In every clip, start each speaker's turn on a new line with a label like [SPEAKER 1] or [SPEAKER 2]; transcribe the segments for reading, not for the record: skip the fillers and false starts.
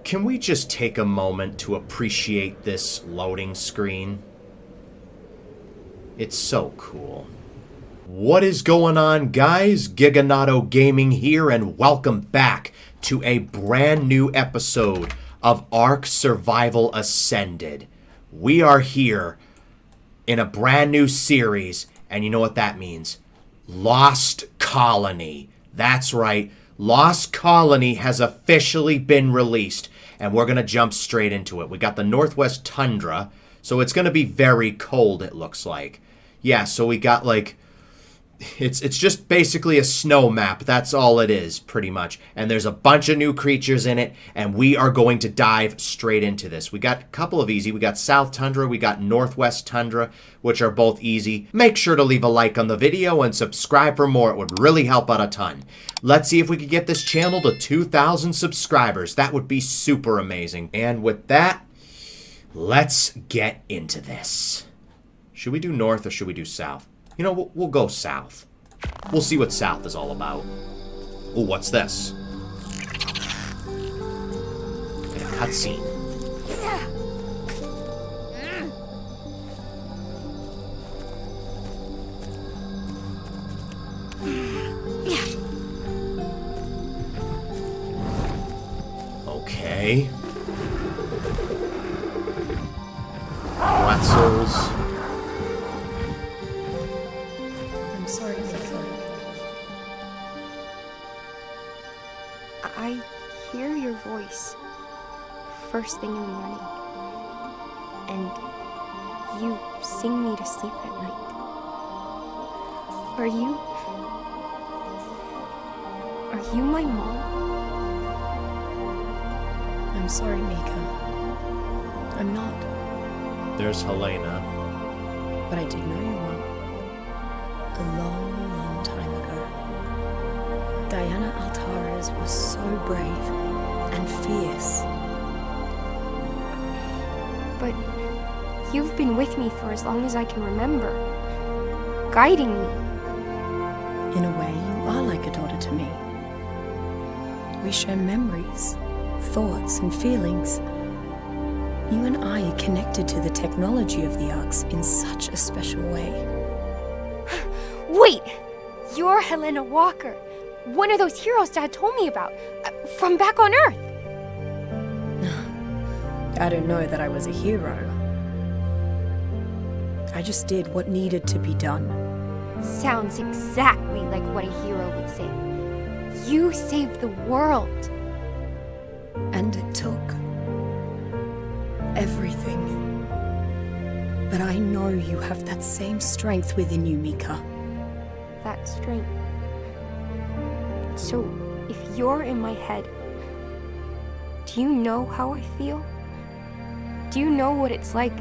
[SPEAKER 1] Can we just take a moment to appreciate this loading screen? It's so cool. What is going on, guys? Giganato Gaming here, and welcome back to a brand new episode of Ark Survival Ascended. We are here in a brand new series, and you know what that means. Lost Colony. That's right. Lost Colony has officially been released, and we're going to jump straight into it. We got the Northwest Tundra, so it's going to be very cold, it looks like. Yeah, so we got like... It's just basically a snow map. That's all it is, pretty much. And there's a bunch of new creatures in it, and we are going to dive straight into this. We got a couple of easy. We got South Tundra, we got Northwest Tundra, which are both easy. Make sure to leave a like on the video and subscribe for more. It would really help out a ton. Let's see if we could get this channel to 2,000 subscribers. That would be super amazing. And with that, let's get into this. Should we do north or should we do south? You know, we'll go south. We'll see what south is all about. Oh, what's this? Like a cutscene. Okay. Pretzels.
[SPEAKER 2] Sorry, Mika. I hear your voice first thing in the morning, and you sing me to sleep at night. Are you my mom?
[SPEAKER 3] I'm sorry, Mika. I'm not.
[SPEAKER 1] There's Helena.
[SPEAKER 3] But I did know your mom. A long, long time ago. Diana Altares was so brave and fierce.
[SPEAKER 2] But you've been with me for as long as I can remember, guiding me.
[SPEAKER 3] In a way, you are like a daughter to me. We share memories, thoughts, and feelings. You and I are connected to the technology of the Arks in such a special way.
[SPEAKER 2] Wait! You're Helena Walker, one of those heroes Dad told me about, from back on Earth.
[SPEAKER 3] I don't know that I was a hero. I just did what needed to be done.
[SPEAKER 2] Sounds exactly like what a hero would say. You saved the world.
[SPEAKER 3] And it took everything. But I know you have that same strength within you, Mika.
[SPEAKER 2] That strength. So, if you're in my head, do you know how I feel? Do you know what it's like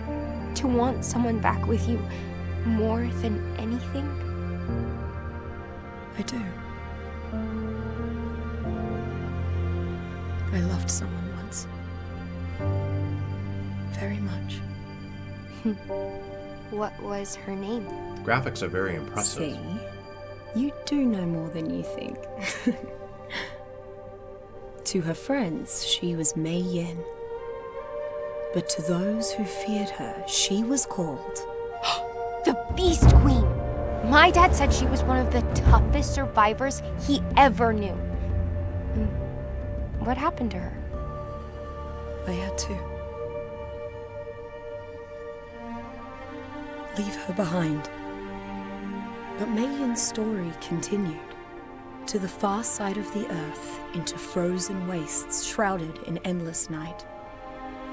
[SPEAKER 2] to want someone back with you more than anything?
[SPEAKER 3] I do. I loved someone once. Very much.
[SPEAKER 2] What was her name?
[SPEAKER 1] Graphics are very impressive.
[SPEAKER 3] See? You do know more than you think. To her friends, she was Mei Yin. But to those who feared her, she was called...
[SPEAKER 2] The Beast Queen! My dad said she was one of the toughest survivors he ever knew. What happened to her?
[SPEAKER 3] I had to leave her behind. But Mei Yin's story continued to the far side of the earth, into frozen wastes shrouded in endless night,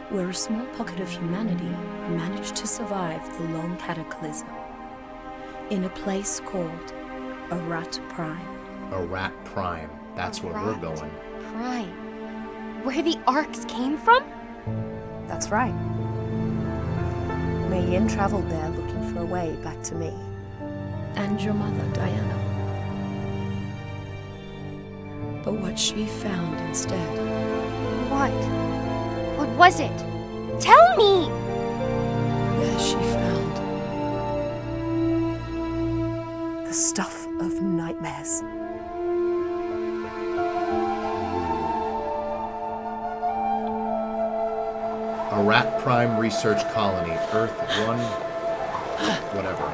[SPEAKER 3] where a small pocket of humanity managed to survive the long cataclysm, in a place called Arat Prime.
[SPEAKER 1] Arat Prime. That's where we're going.
[SPEAKER 2] Prime. Where the Arks came from?
[SPEAKER 3] That's right. Mei Yin traveled there looking for a way back to me. And your mother, Diana. But what she found instead...
[SPEAKER 2] What? What was it? Tell me!
[SPEAKER 3] There she found... the stuff of nightmares.
[SPEAKER 1] A rat prime research colony. Earth 1... whatever.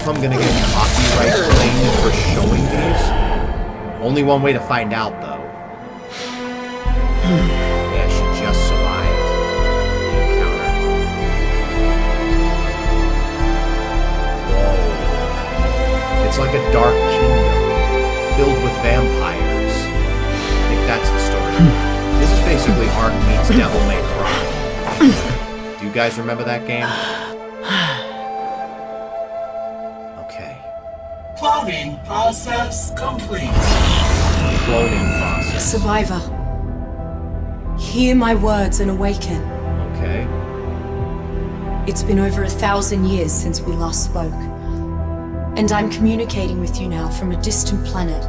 [SPEAKER 1] I'm gonna get copyright claimed for showing these. Only one way to find out, though. Yeah, she just survived the encounter. Whoa. It's like a dark kingdom filled with vampires. I think that's the story. This is basically Ark meets Devil May Cry. Do you guys remember that game?
[SPEAKER 4] Cloning process complete.
[SPEAKER 1] Cloning process.
[SPEAKER 3] Survivor, hear my words and awaken.
[SPEAKER 1] Okay.
[SPEAKER 3] It's been over 1,000 years since we last spoke, and I'm communicating with you now from a distant planet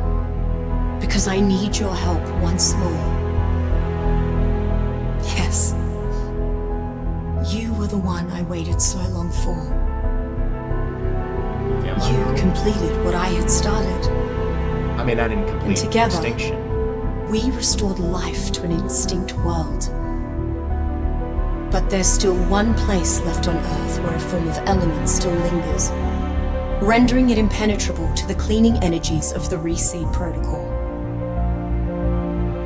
[SPEAKER 3] because I need your help once more. Yes, you were the one I waited so long for. You completed what I had started.
[SPEAKER 1] I mean, I didn't complete
[SPEAKER 3] and together,
[SPEAKER 1] extinction.
[SPEAKER 3] We restored life to an extinct world. But there's still one place left on Earth where a form of element still lingers, rendering it impenetrable to the cleaning energies of the Reseed Protocol.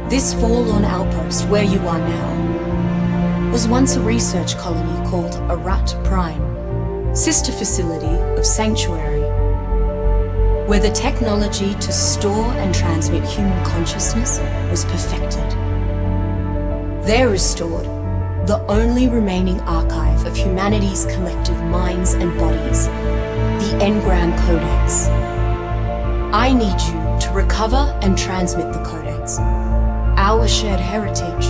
[SPEAKER 3] This forlorn outpost where you are now was once a research colony called Arat Prime, sister facility of Sanctuary, where the technology to store and transmit human consciousness was perfected. There is stored the only remaining archive of humanity's collective minds and bodies, the Engram Codex. I need you to recover and transmit the Codex, our shared heritage,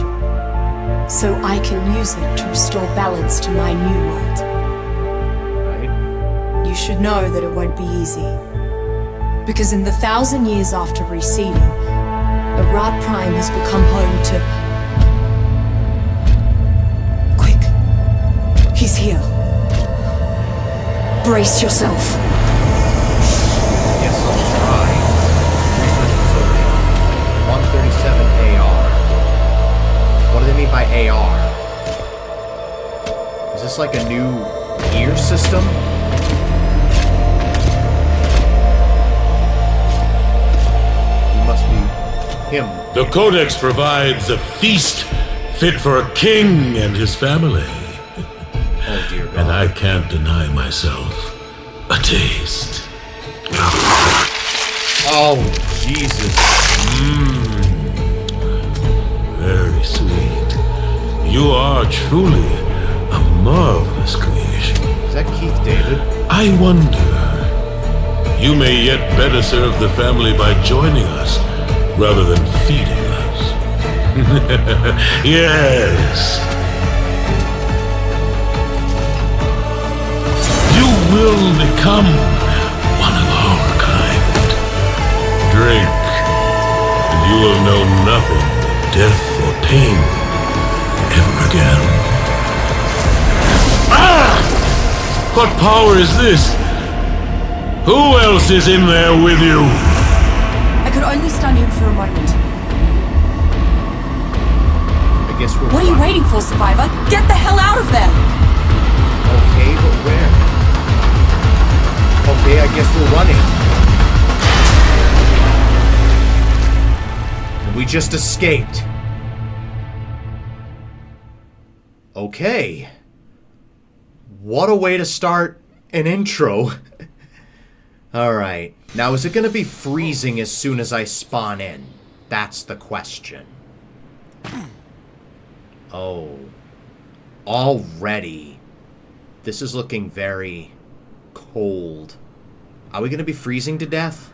[SPEAKER 3] so I can use it to restore balance to my new world. You should know that it won't be easy. Because in the 1,000 years after reseeding, Arat Prime has become home to... Quick! He's here. Brace yourself.
[SPEAKER 1] Yes, I'll try. Research facility. 137 AR. What do they mean by AR? Is this like a new ear system? Must be him.
[SPEAKER 5] The Codex provides a feast fit for a king and his family.
[SPEAKER 1] Oh dear God.
[SPEAKER 5] And I can't deny myself a taste.
[SPEAKER 1] Oh, Jesus.
[SPEAKER 5] Very sweet. You are truly a marvelous creation.
[SPEAKER 1] Is that Keith David?
[SPEAKER 5] I wonder. You may yet better serve the family by joining us, rather than feeding us. Yes. You will become one of our kind. Drink, and you will know nothing of death or pain ever again. Ah! What power is this? Who else is in there with you?
[SPEAKER 3] I could only stun him for a moment.
[SPEAKER 1] guess we're...
[SPEAKER 3] What are you waiting for, Survivor? Get the hell out of there!
[SPEAKER 1] Okay, but where? Okay, I guess we're running. And we just escaped. Okay. What a way to start an intro. Alright. Now, is it going to be freezing as soon as I spawn in? That's the question. Oh. Already. This is looking very cold. Are we going to be freezing to death?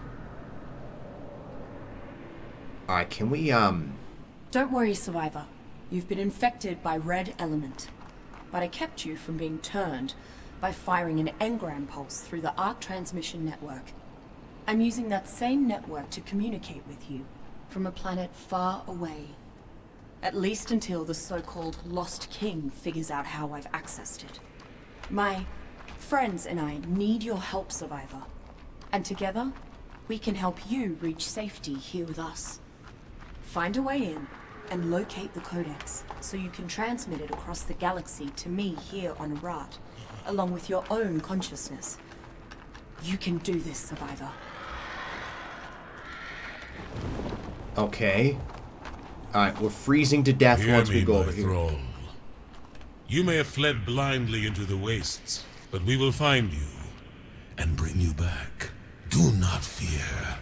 [SPEAKER 1] Alright, can we,
[SPEAKER 3] Don't worry, Survivor. You've been infected by red element. But I kept you from being turned by firing an engram pulse through the arc transmission network. I'm using that same network to communicate with you from a planet far away. At least until the so-called Lost King figures out how I've accessed it. My friends and I need your help, Survivor. And together, we can help you reach safety here with us. Find a way in and locate the codex so you can transmit it across the galaxy to me here on Arat, along with your own consciousness. You can do this, Survivor.
[SPEAKER 1] okay. Alright, we're freezing to death once we go over here.
[SPEAKER 5] Thrall. You may have fled blindly into the wastes, but we will find you and bring you back. Do not fear.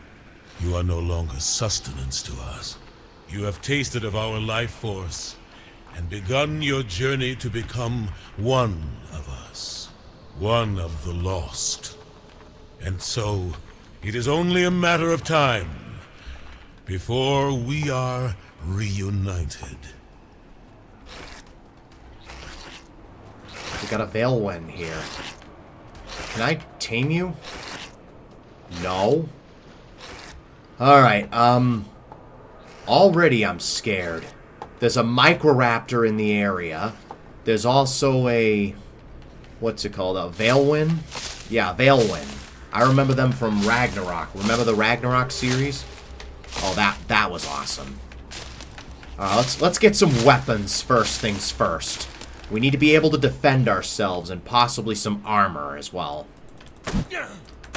[SPEAKER 5] You are no longer sustenance to us. You have tasted of our life force and begun your journey to become one of us. One of the lost. And so, it is only a matter of time before we are reunited.
[SPEAKER 1] We got a Veilwen here. Can I tame you? No. Alright, already I'm scared. There's a Microraptor in the area. There's also a... what's it called? A Veilwen? Yeah, Veilwen. I remember them from Ragnarok. Remember the Ragnarok series? Oh, that was awesome. Let's get some weapons first things first. We need to be able to defend ourselves and possibly some armor as well.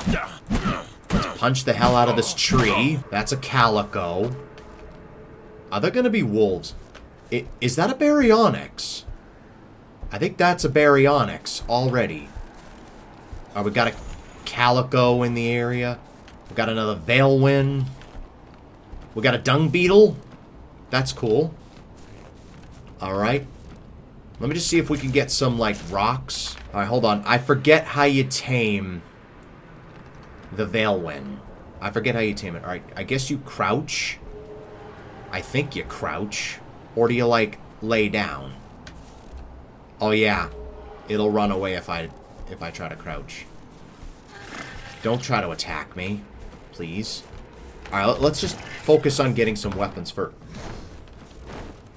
[SPEAKER 1] Let's punch the hell out of this tree. That's a calico. Are there going to be wolves? Is that a baryonyx? I think that's a baryonyx already. We got a calico in the area. We got another Veilwen. We got a dung beetle. That's cool. Alright. Let me just see if we can get some, like, rocks. Alright, hold on. I forget how you tame the Veilwen. I forget how you tame it. Alright, I guess you crouch. I think you crouch. Or do you, like, lay down? Oh, yeah. It'll run away if I try to crouch. Don't try to attack me. Please. Alright, let's just focus on getting some weapons first.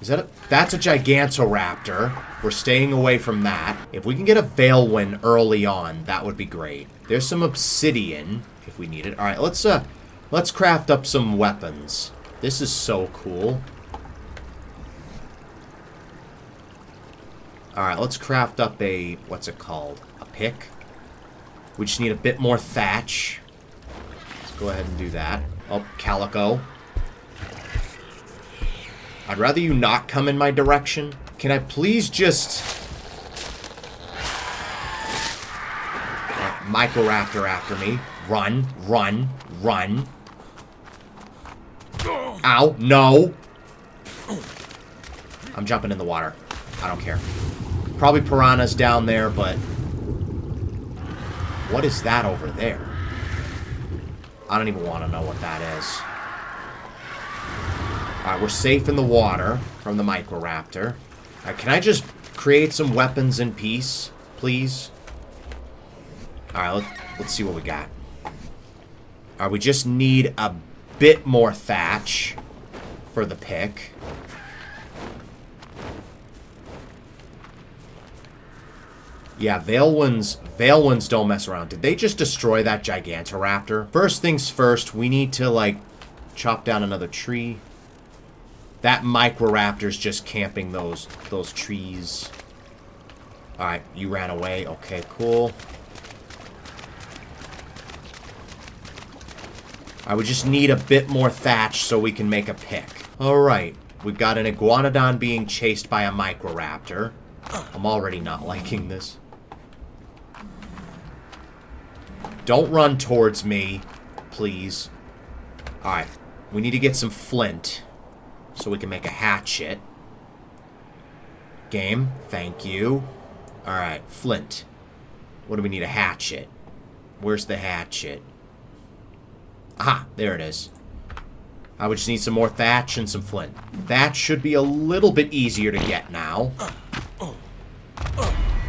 [SPEAKER 1] Is that that's a Gigantoraptor. We're staying away from that. If we can get a Veilwen early on, that would be great. There's some obsidian, if we need it. Alright, let's craft up some weapons. This is so cool. Alright, let's craft up a... what's it called? A pick? We just need a bit more thatch. Let's go ahead and do that. Oh, calico. I'd rather you not come in my direction. Can I please just... Microraptor after me. Run, run, run. Ow, no. I'm jumping in the water. I don't care. Probably piranhas down there, but... what is that over there? I don't even want to know what that is. Alright, we're safe in the water from the Microraptor. Alright, can I just create some weapons in peace, please? Alright, let's see what we got. Alright, we just need a bit more thatch for the pick. Yeah, Veilwens don't mess around. Did they just destroy that Gigantoraptor? First things first, we need to, like, chop down another tree. That Microraptor's just camping those trees. Alright, you ran away. Okay, cool. I would just need a bit more thatch so we can make a pick. Alright, we've got an iguanodon being chased by a Microraptor. I'm already not liking this. Don't run towards me, please. Alright, we need to get some flint so we can make a hatchet. Game, thank you. Alright, flint. What do we need? A hatchet. Where's the hatchet? Aha, there it is. I would just need some more thatch and some flint. Thatch should be a little bit easier to get now. Well,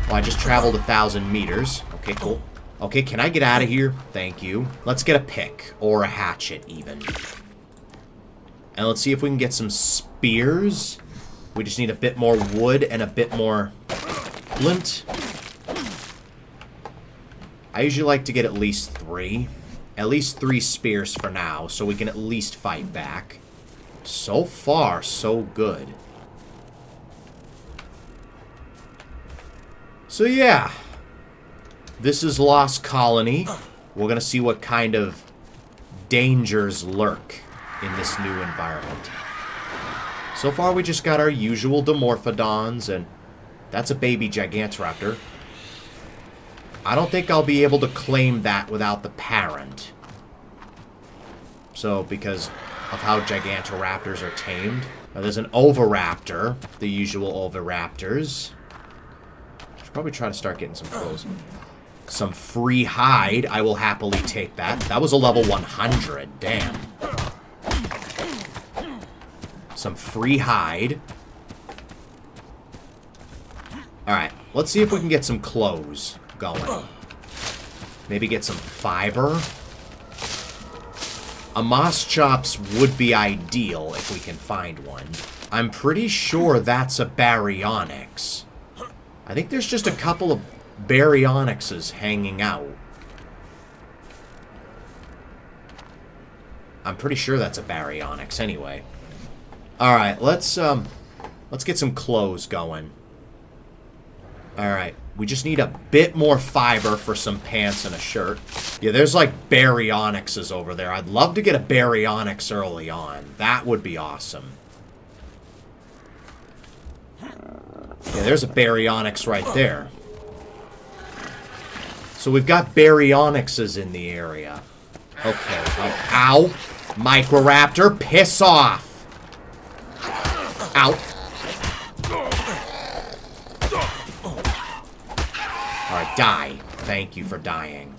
[SPEAKER 1] I just traveled 1,000 meters. Okay, cool. Okay, can I get out of here? Thank you. Let's get a pick, or a hatchet, even. And let's see if we can get some spears. We just need a bit more wood and a bit more flint. I usually like to get at least 3. At least 3 spears for now, so we can at least fight back. So far, so good. So yeah. This is Lost Colony. We're gonna see what kind of dangers lurk in this new environment. So far, we just got our usual Dimorphodons, and that's a baby Gigantoraptor. I don't think I'll be able to claim that without the parent. So, because of how Gigantoraptors are tamed. Now, there's an Oviraptor, the usual Oviraptors. Should probably try to start getting some clothes. Some free hide, I will happily take that. That was a level 100, damn. Some free hide. Alright, let's see if we can get some clothes going. Maybe get some fiber. A moss chops would be ideal if we can find one. I'm pretty sure that's a baryonyx. I think there's just a couple of baryonyxes hanging out. I'm pretty sure that's a baryonyx anyway. Alright, let's get some clothes going. Alright, we just need a bit more fiber for some pants and a shirt. Yeah, there's like baryonyxes over there. I'd love to get a baryonyx early on. That would be awesome. Yeah, there's a baryonyx right there. So we've got baryonyxes in the area. Okay. Oh, ow! Microraptor, piss off! Ow. Alright, die. Thank you for dying.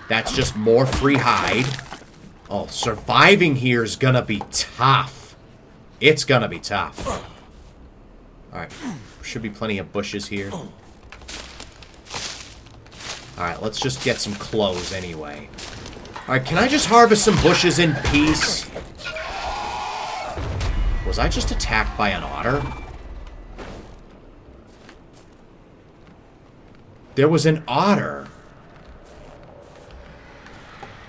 [SPEAKER 1] That's just more free hide. Oh, surviving here is gonna be tough. It's gonna be tough. Alright, should be plenty of bushes here. Alright, let's just get some clothes anyway. Alright, can I just harvest some bushes in peace? Was I just attacked by an otter? There was an otter.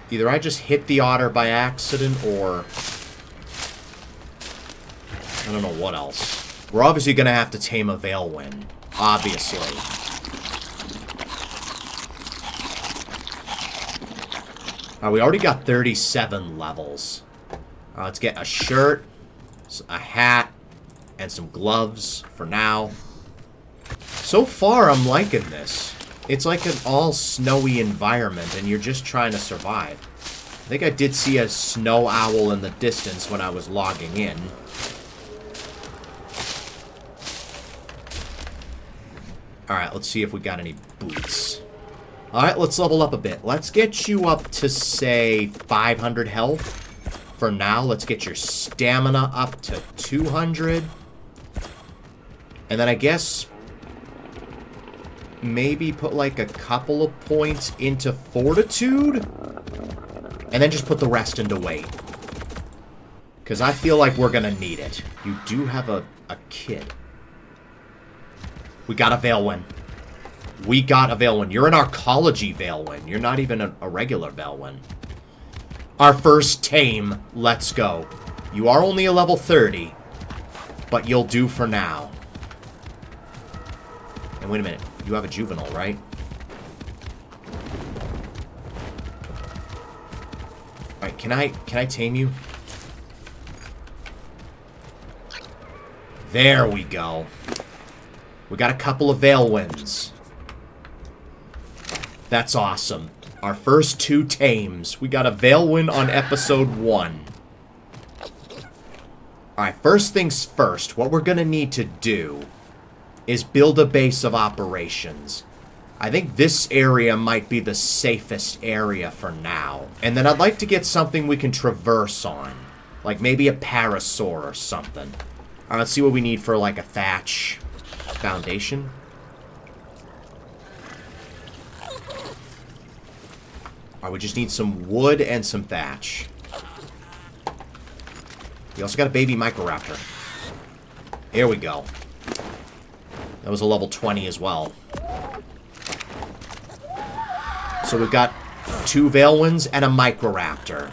[SPEAKER 1] Either I just hit the otter by accident, or I don't know what else. We're obviously going to have to tame a Veilwind. Obviously. We already got 37 levels. Let's get a shirt, a hat, and some gloves for now. So far, I'm liking this. It's like an all-snowy environment, and you're just trying to survive. I think I did see a snow owl in the distance when I was logging in. Alright, let's see if we got any boots. Alright, let's level up a bit. Let's get you up to, say, 500 health. For now, let's get your stamina up to 200. And then I guess maybe put like a couple of points into fortitude. And then just put the rest into weight. Because I feel like we're going to need it. You do have a kit. We got a Veilwind. We got a Veilwind. You're an Arcology Veilwind. You're not even a regular Veilwind. Our first tame. Let's go. You are only a level 30, but you'll do for now. And wait a minute. You have a juvenile, right? Alright, can I tame you? There we go. We got a couple of Veilwinds. That's awesome. Our first 2 tames. We got a Veilwind on episode 1. Alright, first things first. What we're gonna need to do is build a base of operations. I think this area might be the safest area for now. And then I'd like to get something we can traverse on. Like maybe a parasaur or something. Alright, let's see what we need for like a thatch foundation. Alright, we just need some wood and some thatch. We also got a baby Microraptor. Here we go. That was a level 20 as well. So we've got 2 Veilwinds and a Microraptor.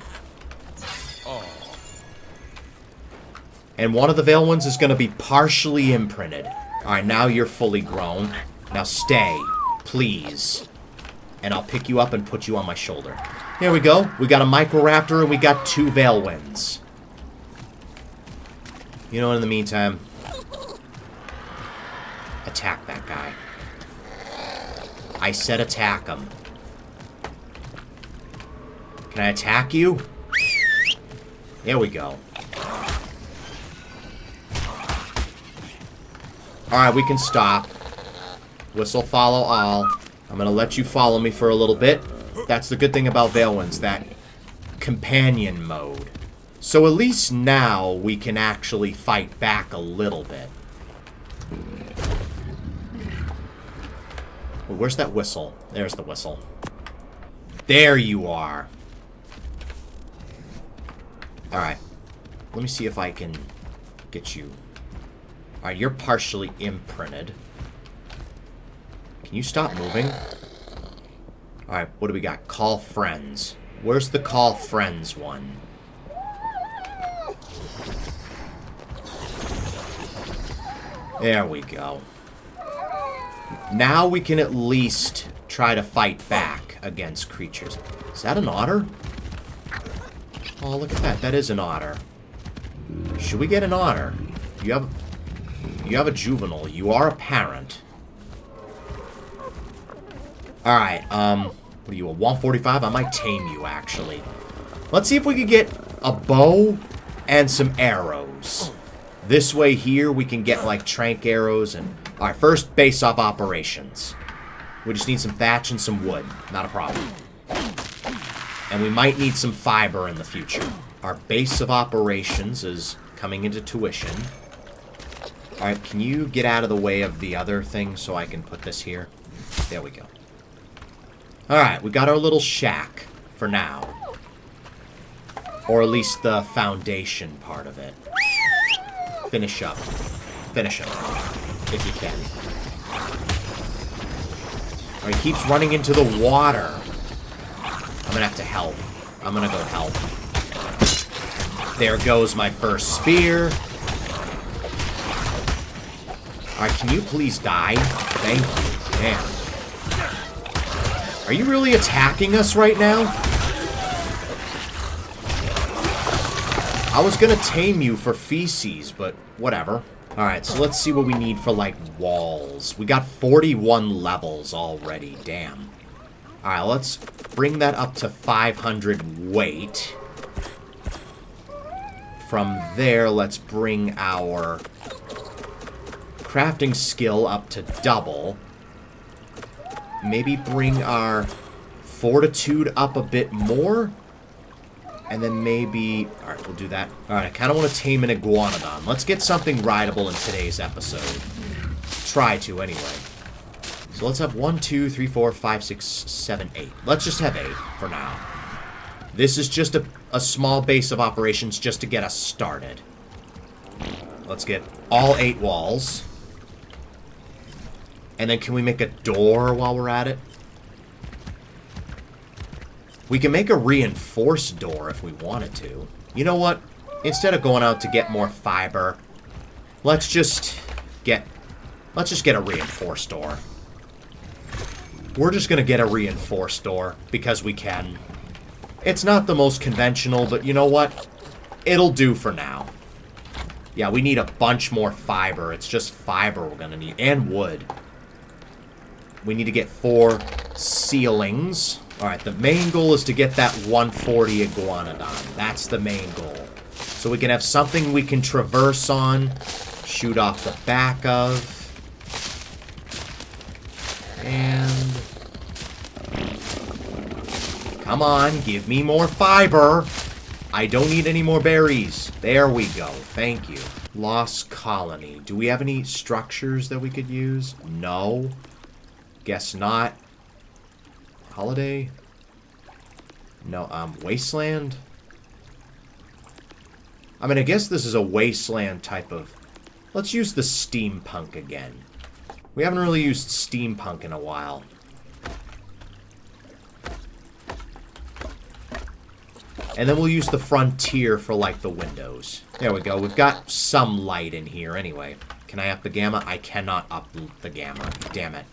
[SPEAKER 1] And one of the Veilwinds is going to be partially imprinted. Alright, now you're fully grown. Now stay, please. And I'll pick you up and put you on my shoulder. There we go. We got a Microraptor and we got 2 Veilwinds. You know, in the meantime, attack that guy. I said attack him. Can I attack you? There we go. Alright, we can stop. Whistle follow all. I'm gonna let you follow me for a little bit. That's the good thing about Veilwinds, that companion mode. So at least now we can actually fight back a little bit. Well, where's that whistle? There's the whistle. There you are. Alright. Let me see if I can get you. Alright, you're partially imprinted. Can you stop moving? Alright, what do we got? Call friends. Where's the call friends one? There we go. Now we can at least try to fight back against creatures. Is that an otter? Oh, look at that. That is an otter. Should we get an otter? You have a juvenile. You are a parent. Alright, what are you, a 145? I might tame you, actually. Let's see if we can get a bow and some arrows. This way here, we can get, like, trank arrows and... Alright, first base of operations. We just need some thatch and some wood. Not a problem. And we might need some fiber in the future. Our base of operations is coming into tuition. Alright, can you get out of the way of the other thing so I can put this here? There we go. Alright, we got our little shack for now. Or at least the foundation part of it. Finish up. Finish him. If you can. Alright, he keeps running into the water. I'm gonna have to help. I'm gonna go help. There goes my first spear. Alright, can you please die? Thank you. Damn. Are you really attacking us right now? I was gonna tame you for feces, but whatever. Alright, so let's see what we need for, like, walls. We got 41 levels already, damn. Alright, let's bring that up to 500 weight. From there, let's bring our crafting skill up to double. Maybe bring our fortitude up a bit more. And then maybe... Alright, we'll do that. Alright, I kind of want to tame an iguanodon. Let's get something rideable in today's episode. Try to, anyway. So let's have 1, 2, 3, 4, 5, 6, 7, 8. Let's just have 8 for now. This is just a small base of operations just to get us started. Let's get all 8 walls. And then can we make a door while we're at it? We can make a reinforced door if we wanted to. You know what? Instead of going out to get more fiber, let's just get a reinforced door. We're just gonna get a reinforced door because we can. It's not the most conventional, but you know what? It'll do for now. Yeah, we need a bunch more fiber. It's just fiber we're gonna need. And wood. We need to get 4 ceilings. Alright, the main goal is to get that 140 iguanodon. That's the main goal. So we can have something we can traverse on, shoot off the back of. And... come on, give me more fiber. I don't need any more berries. There we go. Thank you. Lost colony. Do we have any structures that we could use? No. Guess not. Holiday? No, wasteland? I mean, I guess this is a wasteland type of... Let's use the steampunk again. We haven't really used steampunk in a while. And then we'll use the frontier for, like, the windows. There we go. We've got some light in here anyway. Can I up the gamma? I cannot up the gamma. Damn it.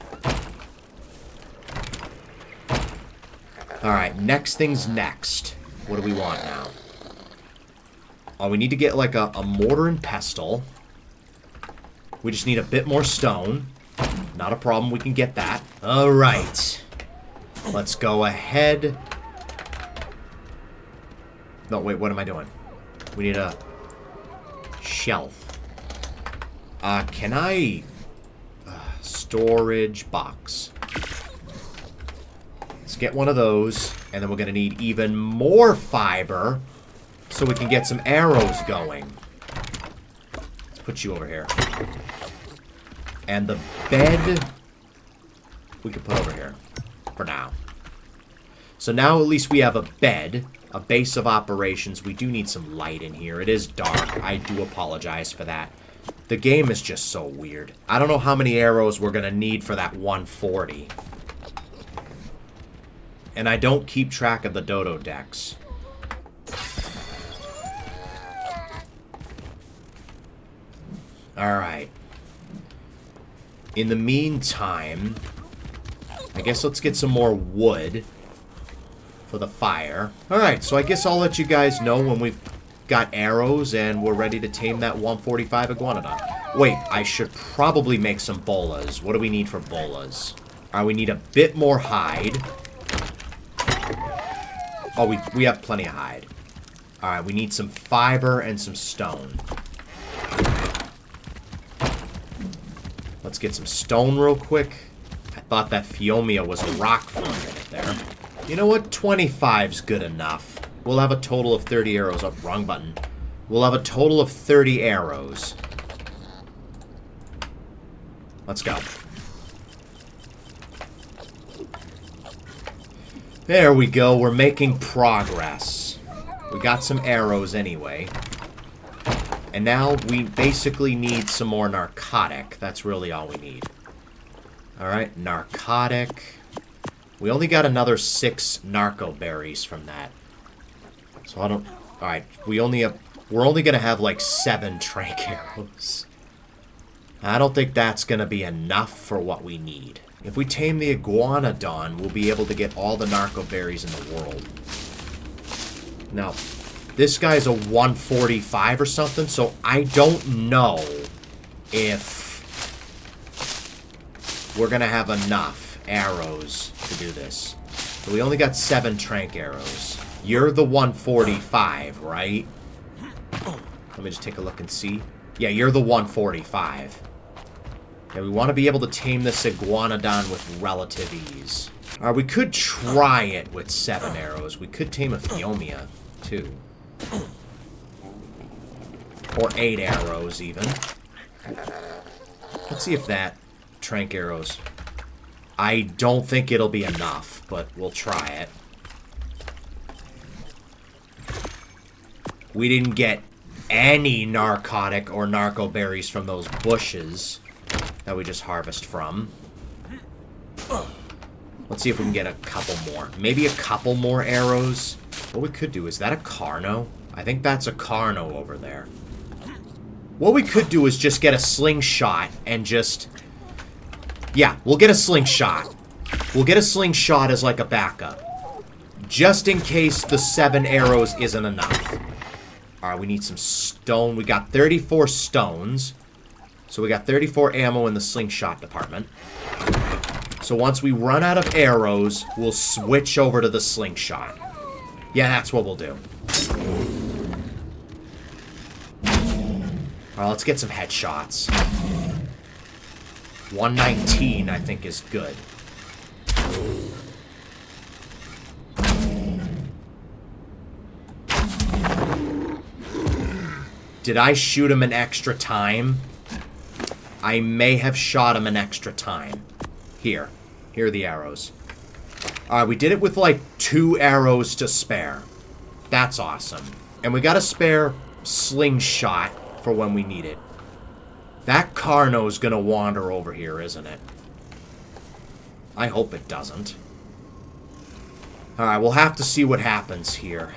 [SPEAKER 1] Alright, next thing's next. What do we want now? Oh, we need to get, like, a mortar and pestle. We just need a bit more stone. Not a problem. We can get that. Alright. Let's go ahead... No, wait, what am I doing? We need a shelf. Can I... storage box. Let's get one of those, and then we're going to need even more fiber so we can get some arrows going. Let's put you over here. And the bed we can put over here for now. So now at least we have a bed, a base of operations. We do need some light in here. It is dark. I do apologize for that. The game is just so weird. I don't know how many arrows we're going to need for that 140. And I don't keep track of the dodo decks. Alright. In the meantime, I guess let's get some more wood for the fire. Alright, so I guess I'll let you guys know when we've got arrows and we're ready to tame that 145 iguanodon. Wait, I should probably make some bolas. What do we need for bolas? Alright, we need a bit more hide. Oh, we have plenty of hide. Alright, we need some fiber and some stone. Let's get some stone real quick. I thought that Fiomia was a rock for a minute there. You know what? 25's good enough. We'll have a total of 30 arrows. Oh, wrong button. We'll have a total of 30 arrows. Let's go. There we go. We're making progress. We got some arrows anyway. And now we basically need some more narcotic. That's really all we need. Alright, narcotic. We only got another 6 narco berries from that. So I don't... Alright, we're only gonna have like 7 trank arrows. I don't think that's gonna be enough for what we need. If we tame the iguanodon, we'll be able to get all the narco berries in the world. Now, this guy's a 145 or something, so I don't know if we're gonna have enough arrows to do this. So we only got 7 trank arrows. You're the 145, right? Let me just take a look and see. Yeah, you're the 145. Yeah, we want to be able to tame this iguanodon with relative ease. Alright, we could try it with 7 arrows. We could tame a Fiomia, too. Or 8 arrows, even. Let's see if that trank arrows... I don't think it'll be enough, but we'll try it. We didn't get any narcotic or narco berries from those bushes that we just harvest from. Let's Let's see if we can get a couple more. Maybe a couple more arrows. What we could do, is that a Carno? I think that's a Carno over there. What we could do is just get a slingshot and just... Yeah, we'll get a slingshot. We'll get a slingshot as like a backup. Just in case the 7 arrows isn't enough. Alright, we need some stone. We got 34 stones. So we got 34 ammo in the slingshot department. So once we run out of arrows, we'll switch over to the slingshot. Yeah, that's what we'll do. Alright, let's get some headshots. 119, I think, is good. Did I shoot him an extra time? I may have shot him an extra time. Here. Here are the arrows. Alright, we did it with like 2 arrows to spare. That's awesome. And we got a spare slingshot for when we need it. That Carno's gonna wander over here, isn't it? I hope it doesn't. Alright, we'll have to see what happens here.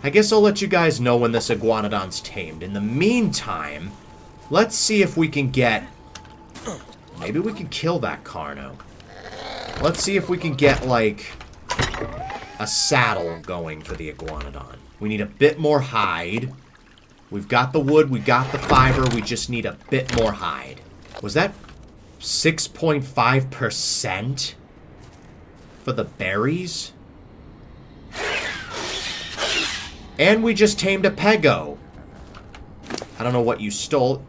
[SPEAKER 1] I guess I'll let you guys know when this Iguanodon's tamed. In the meantime, let's see if we can get... Maybe we can kill that Carno. Let's see if we can get, like, a saddle going for the Iguanodon. We need a bit more hide. We've got the wood, we got the fiber, we just need a bit more hide. Was that 6.5% for the berries? And we just tamed a Pego. I don't know what you stole.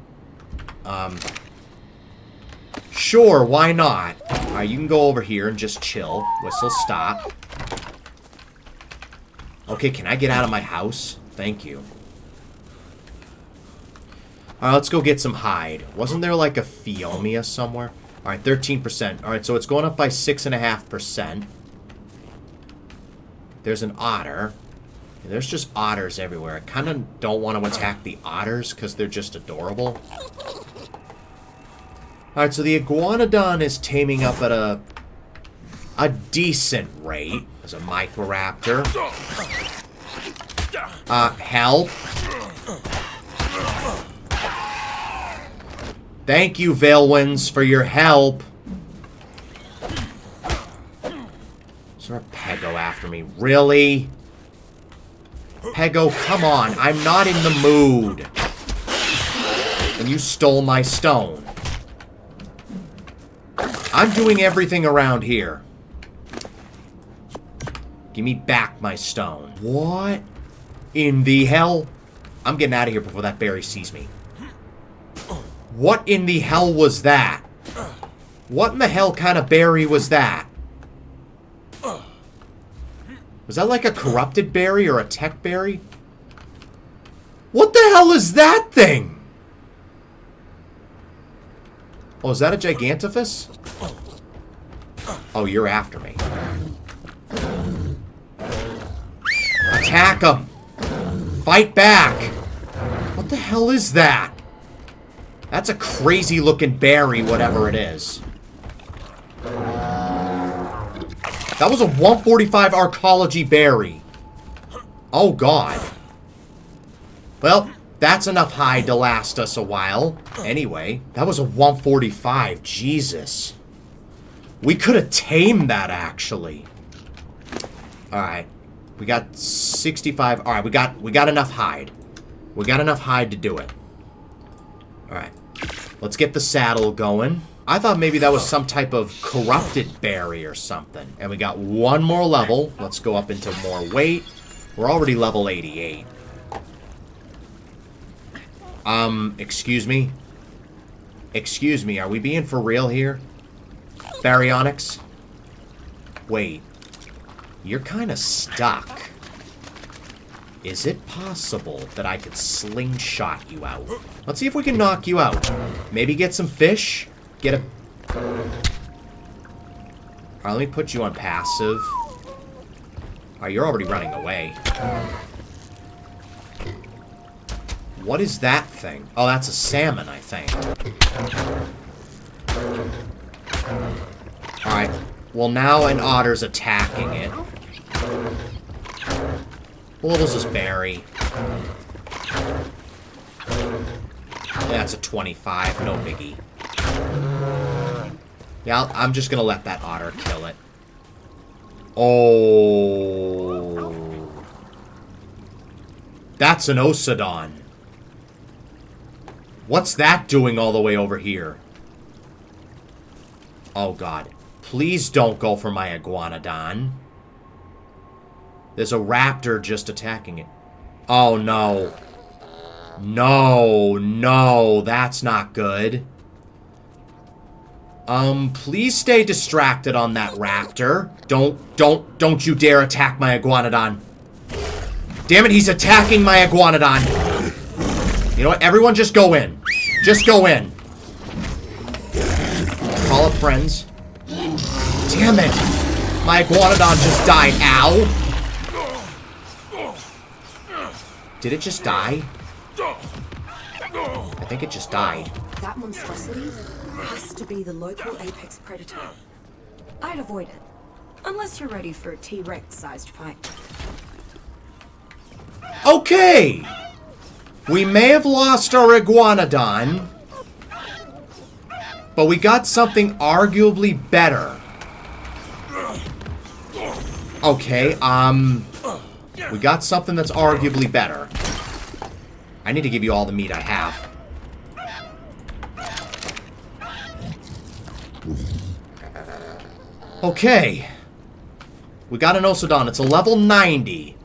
[SPEAKER 1] Sure, why not? Alright, you can go over here and just chill. Whistle, stop. Okay, can I get out of my house? Thank you. Alright, let's go get some hide. Wasn't there like a Phiomia somewhere? Alright, 13%. Alright, so it's going up by 6.5%. There's an otter. There's just otters everywhere. I kind of don't want to attack the otters because they're just adorable. Alright, so the Iguanodon is taming up at a decent rate. There's a Microraptor. Help. Thank you, Veilwinds, for your help. Is there a Pego after me? Really? Pego, come on. I'm not in the mood. And you stole my stone. I'm doing everything around here. Give me back my stone. What in the hell? I'm getting out of here before that berry sees me. What in the hell was that? What in the hell kind of berry was that? Was that like a corrupted berry or a tech berry? What the hell is that thing? Oh, is that a Gigantifus? Oh, you're after me. Attack him! Fight back! What the hell is that? That's a crazy looking berry, whatever it is. That was a 145 Arcology berry. Oh, God. Well, that's enough hide to last us a while. Anyway, that was a 145. Jesus. We could have tamed that, actually. Alright. We got 65. Alright, we got enough hide. We got enough hide to do it. Alright. Let's get the saddle going. I thought maybe that was some type of corrupted berry or something. And we got one more level. Let's go up into more weight. We're already level 88. Excuse me? Excuse me, are we being for real here? Baryonyx? Wait. You're kind of stuck. Is it possible that I could slingshot you out? Let's see if we can knock you out. Maybe get some fish? Get a... Alright, let me put you on passive. Alright, you're already running away. What is that thing? Oh, that's a salmon, I think. Alright. Well, now an otter's attacking it. Well, we'll just bury. That's a 25, no biggie. Yeah, I'm just gonna let that otter kill it. Oh. That's an Osodon. What's that doing all the way over here? Oh, God. Please don't go for my Iguanodon. There's a raptor just attacking it. Oh, no. No, no, that's not good. Please stay distracted on that raptor. Don't you dare attack my Iguanodon. Damn it, he's attacking my Iguanodon. You know what? Everyone just go in. Just go in. Call up friends. Damn it. My Iguanodon just died. Ow. Did it just die? I think it just died.
[SPEAKER 3] That monstrosity has to be the local apex predator. I'd avoid it. Unless you're ready for a T-Rex-sized fight.
[SPEAKER 1] Okay! We may have lost our Iguanodon, but we got something arguably better. Okay, we got something that's arguably better. I need to give you all the meat I have. Okay. We got an Osodon. It's a level 90.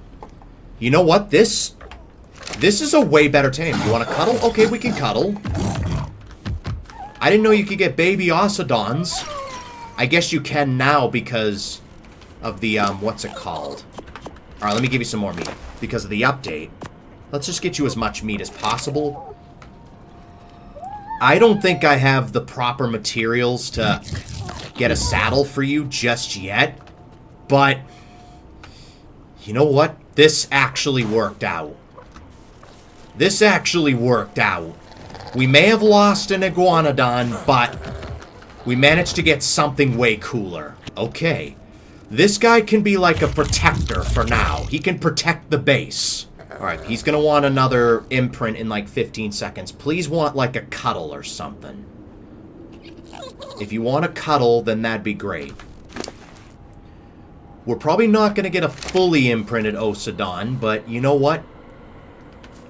[SPEAKER 1] You know what? This is a way better tame. You want to cuddle? Okay, we can cuddle. I didn't know you could get baby Osodons. I guess you can now because of the, what's it called? Alright, let me give you some more meat. Because of the update. Let's just get you as much meat as possible. I don't think I have the proper materials to get a saddle for you just yet. But, you know what? This actually worked out. This actually worked out. We may have lost an Iguanodon, but we managed to get something way cooler. Okay. This guy can be like a protector for now. He can protect the base. Alright, he's gonna want another imprint in like 15 seconds. Please want like a cuddle or something. If you want a cuddle, then that'd be great. We're probably not gonna get a fully imprinted Osodon, but you know what?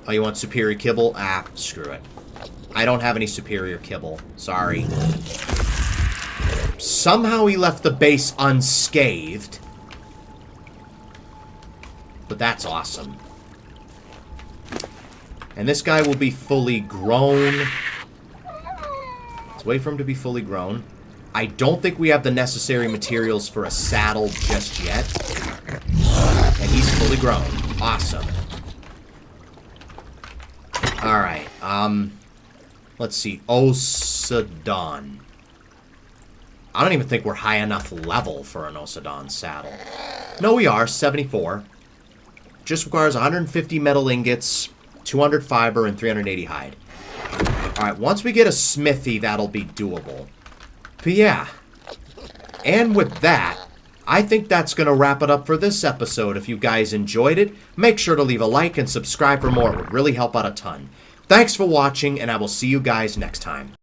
[SPEAKER 1] Oh, you want superior kibble? Ah, screw it. I don't have any superior kibble. Sorry. Somehow he left the base unscathed. But that's awesome. And this guy will be fully grown. Let's wait for him to be fully grown. I don't think we have the necessary materials for a saddle just yet. And he's fully grown. Awesome. Alright, let's see. Osodon. I don't even think we're high enough level for an Osodon saddle. No, we are. 74. Just requires 150 metal ingots, 200 fiber, and 380 hide. Alright, once we get a smithy, that'll be doable. But yeah. And with that, I think that's going to wrap it up for this episode. If you guys enjoyed it, make sure to leave a like and subscribe for more. It would really help out a ton. Thanks for watching, and I will see you guys next time.